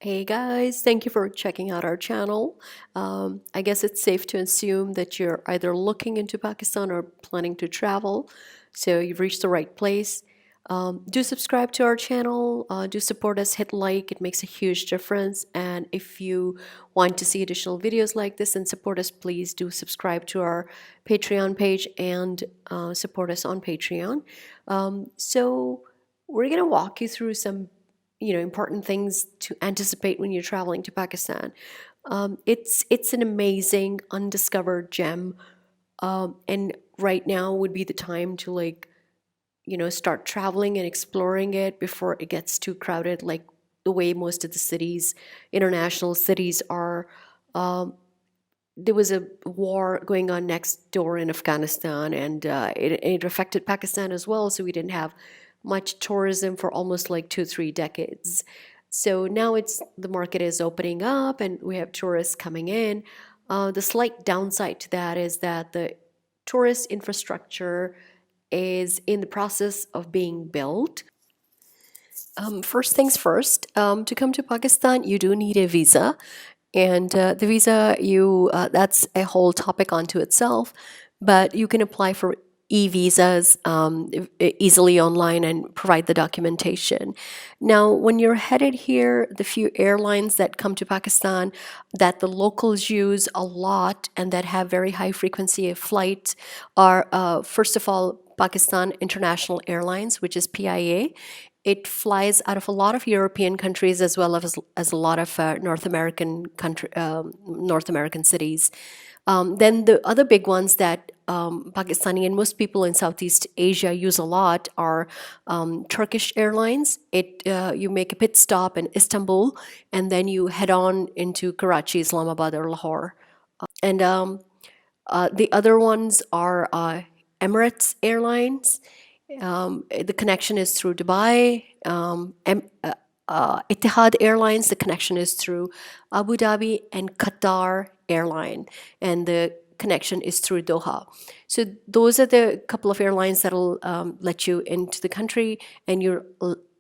Hey guys, thank you for checking out our channel. I guess it's safe to assume that you're either looking into Pakistan or planning to travel, so you've reached the right place. Do subscribe to our channel, do support us, hit like, it makes a huge difference. And if you want to see additional videos like this and support us, please do subscribe to our Patreon page and support us on Patreon. So we're going to walk you through some important things to anticipate when you're traveling to Pakistan. It's an amazing undiscovered gem, and right now would be the time to start traveling and exploring it before it gets too crowded, like the way most of the cities, international cities, are. Um, there was a war going on next door in Afghanistan, and it affected Pakistan as well. So we didn't have much tourism for almost like 2, 3 decades. So now the market is opening up, and we have tourists coming in. The slight downside to that is that the tourist infrastructure is in the process of being built. First things first, to come to Pakistan, you do need a visa. And the visa, that's a whole topic onto itself, but you can apply for e-visas easily online and provide the documentation. Now, when you're headed here, the few airlines that come to Pakistan that the locals use a lot and that have very high frequency of flights are, first of all, Pakistan International Airlines, which is PIA. It flies out of a lot of European countries as well as a lot of North American cities. Then the other big ones that Pakistani and most people in Southeast Asia use a lot are Turkish Airlines. You make a pit stop in Istanbul, and then you head on into Karachi, Islamabad, or Lahore. And the other ones are Emirates Airlines. The connection is through Dubai. Etihad Airlines, the connection is through Abu Dhabi, and Qatar Airline, and the connection is through Doha. So those are the couple of airlines that'll let you into the country, and you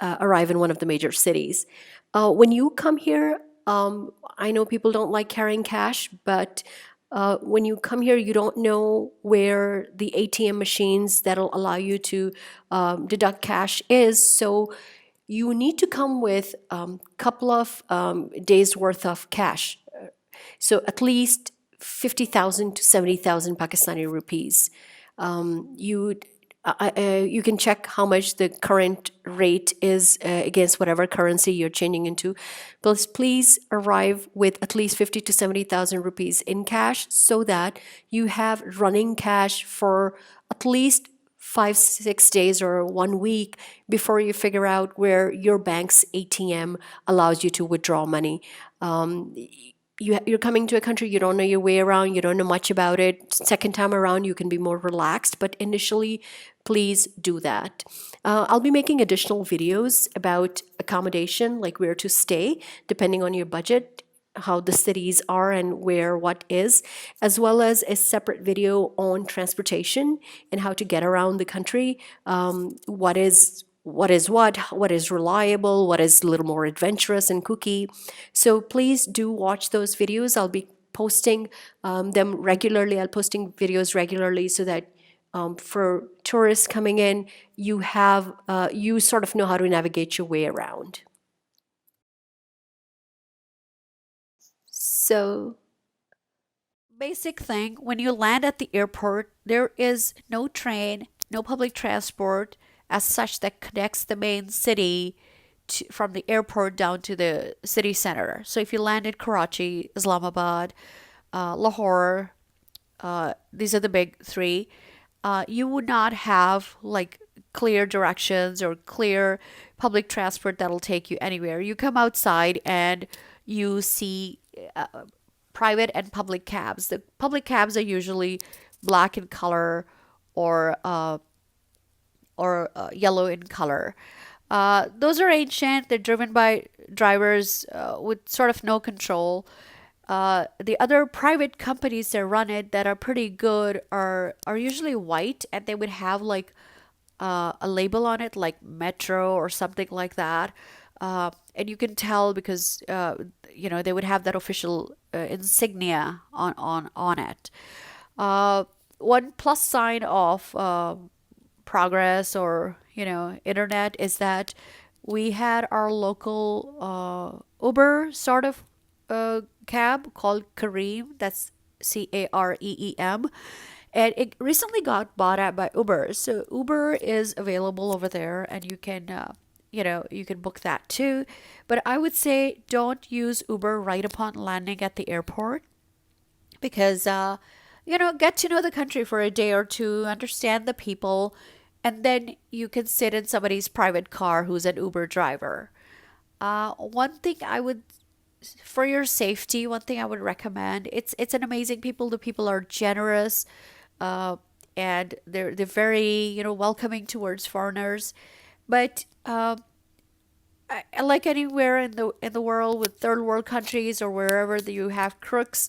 arrive in one of the major cities. When you come here, I know people don't like carrying cash, but when you come here, you don't know where the ATM machines that'll allow you to deduct cash is. So you need to come with a couple of days worth of cash. So at least 50,000 to 70,000 Pakistani rupees. You you can check how much the current rate is against whatever currency you're changing into. But please arrive with at least 50 to 70,000 rupees in cash so that you have running cash for at least 5, 6 days or 1 week before you figure out where your bank's ATM allows you to withdraw money. You're coming to a country, you don't know your way around, you don't know much about it. Second time around, you can be more relaxed, but initially, please do that. I'll be making additional videos about accommodation, like where to stay, depending on your budget, how the cities are and where what is, as well as a separate video on transportation and how to get around the country, what is reliable, what is a little more adventurous and kooky. So please do watch those videos. I'll be posting them regularly. I'll posting videos regularly so that for tourists coming in, you sort of know how to navigate your way around. So Basic thing, when you land at the airport, there is no train, no public transport as such that connects the main city from the airport down to the city center. So if you land in Karachi, Islamabad, Lahore, these are the big three, you would not have like clear directions or clear public transport that'll take you anywhere. You come outside and you see private and public cabs. The public cabs are usually black in color or yellow in color. Those are ancient. They're driven by drivers with sort of no control. The other private companies that run it that are pretty good are usually white, and they would have like a label on it like Metro or something like that. And you can tell because they would have that official insignia on it. Uh, One plus sign of progress or internet is that we had our local Uber sort of cab called Kareem. That's Careem. And it recently got bought out by Uber. So Uber is available over there, and you can book that too. But I would say don't use Uber right upon landing at the airport because get to know the country for a day or two, understand the people, and then you can sit in somebody's private car who's an Uber driver. One thing I would For your safety, one thing I would recommend, it's an amazing people. The people are generous, uh, and they're very welcoming towards foreigners. But like anywhere in the world with third world countries or wherever that you have crooks,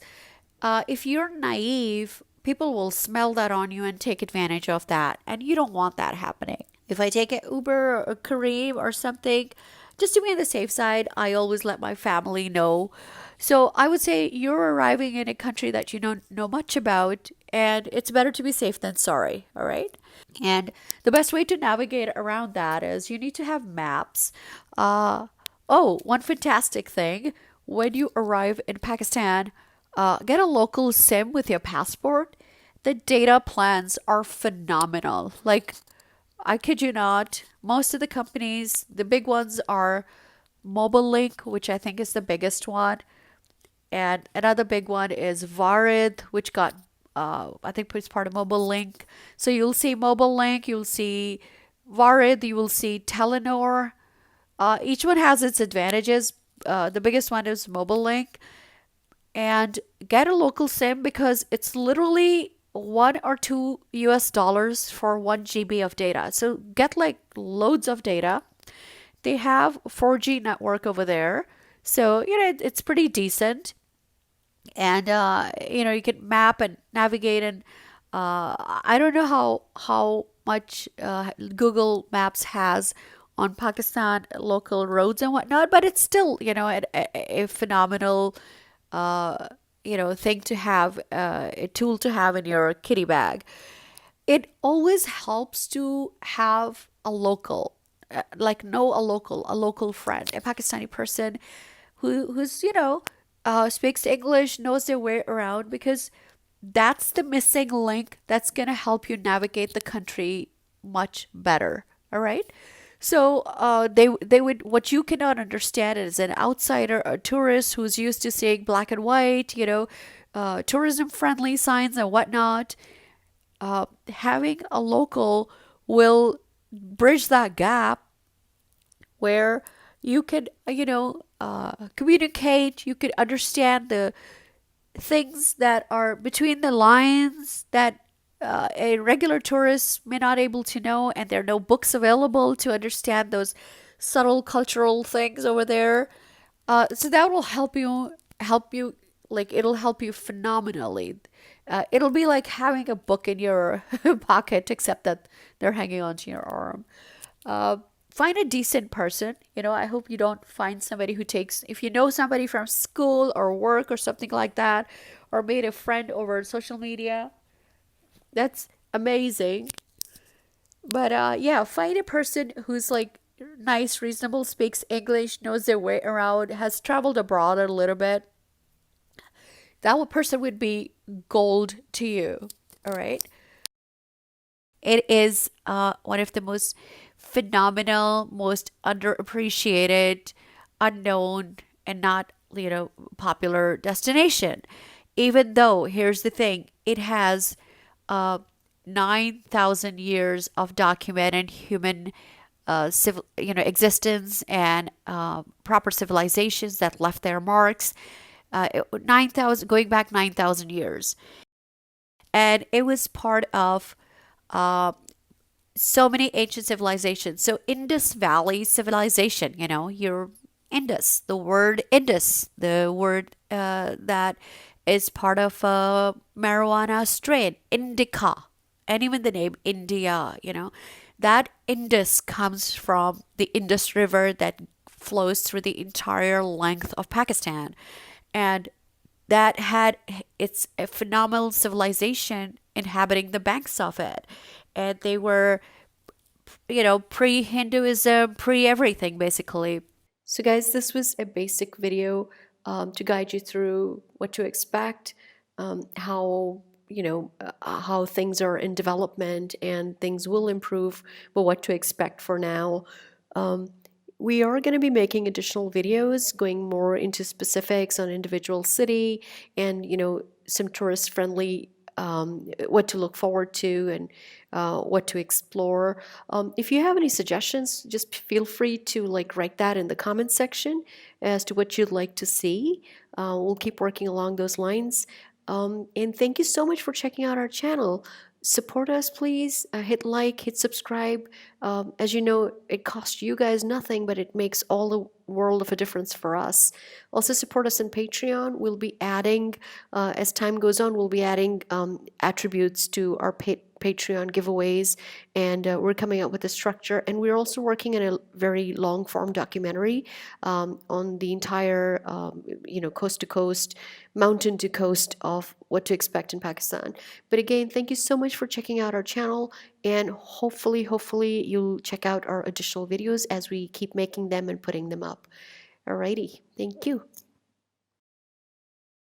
if you're naive, people will smell that on you and take advantage of that, and you don't want that happening. If I take an Uber or a Kareem or something, just to be on the safe side, I always let my family know. So I would say you're arriving in a country that you don't know much about, and it's better to be safe than sorry. All right. And the best way to navigate around that is you need to have maps. One fantastic thing when you arrive in Pakistan, get a local SIM with your passport. The data plans are phenomenal. Like, I kid you not, most of the companies, the big ones are Mobile Link, which I think is the biggest one. And another big one is Varid, which got, I think it's part of Mobile Link. So you'll see Mobile Link, you'll see Varid, you will see Telenor. Each one has its advantages. The biggest one is Mobile Link. And get a local SIM because it's literally $1 or $2 for 1 GB of data. So get like loads of data. They have 4G network over there. So, it's pretty decent. And you can map and navigate, and I don't know how much Google Maps has on Pakistan local roads and whatnot, but it's still a phenomenal thing to have, a tool to have in your kitty bag. It always helps to have a local, like know a local friend, a Pakistani person who's speaks English, knows their way around, because that's the missing link that's gonna help you navigate the country much better. All right. So they would, what you cannot understand as an outsider, a tourist who's used to seeing black and white, tourism friendly signs and whatnot. Having a local will bridge that gap where you can communicate. You could understand the things that are between the lines that a regular tourist may not able to know, and there are no books available to understand those subtle cultural things over there. So that will help you like it'll help you phenomenally. It'll be like having a book in your pocket, except that they're hanging onto your arm. Uh, Find a decent person. I hope you don't find somebody who takes, if you know somebody from school or work or something like that, or made a friend over social media, that's amazing. But yeah, find a person who's like nice, reasonable, speaks English, knows their way around, has traveled abroad a little bit. That person would be gold to you. All right. It is one of the most phenomenal, most underappreciated, unknown, and not popular destination. Even though, here's the thing, it has 9,000 years of documented human existence and proper civilizations that left their marks. 9,000, going back 9,000 years. And it was part of so many ancient civilizations. So Indus Valley civilization, your Indus, the word Indus, the word that is part of a marijuana strain, indica, and even the name India, that Indus comes from the Indus River that flows through the entire length of Pakistan. And that had it's a phenomenal civilization inhabiting the banks of it. And they were, pre-Hinduism, pre-everything, basically. So, guys, this was a basic video to guide you through what to expect, how how things are in development and things will improve, but what to expect for now. Um, we are going to be making additional videos going more into specifics on individual city and some tourist friendly what to look forward to and what to explore. If you have any suggestions, just feel free to write that in the comment section as to what you'd like to see. We'll keep working along those lines. And thank you so much for checking out our channel. Support us, please. Hit like, hit subscribe. As you know, it costs you guys nothing, but it makes all the world of a difference for us. Also, support us on Patreon. We'll be adding, as time goes on, we'll be adding attributes to our Patreon giveaways, and we're coming up with a structure. And we're also working on a very long form documentary on the entire, coast to coast, mountain to coast of what to expect in Pakistan. But again, thank you so much for checking out our channel, and hopefully you'll check out our additional videos as we keep making them and putting them up. Alrighty, thank you.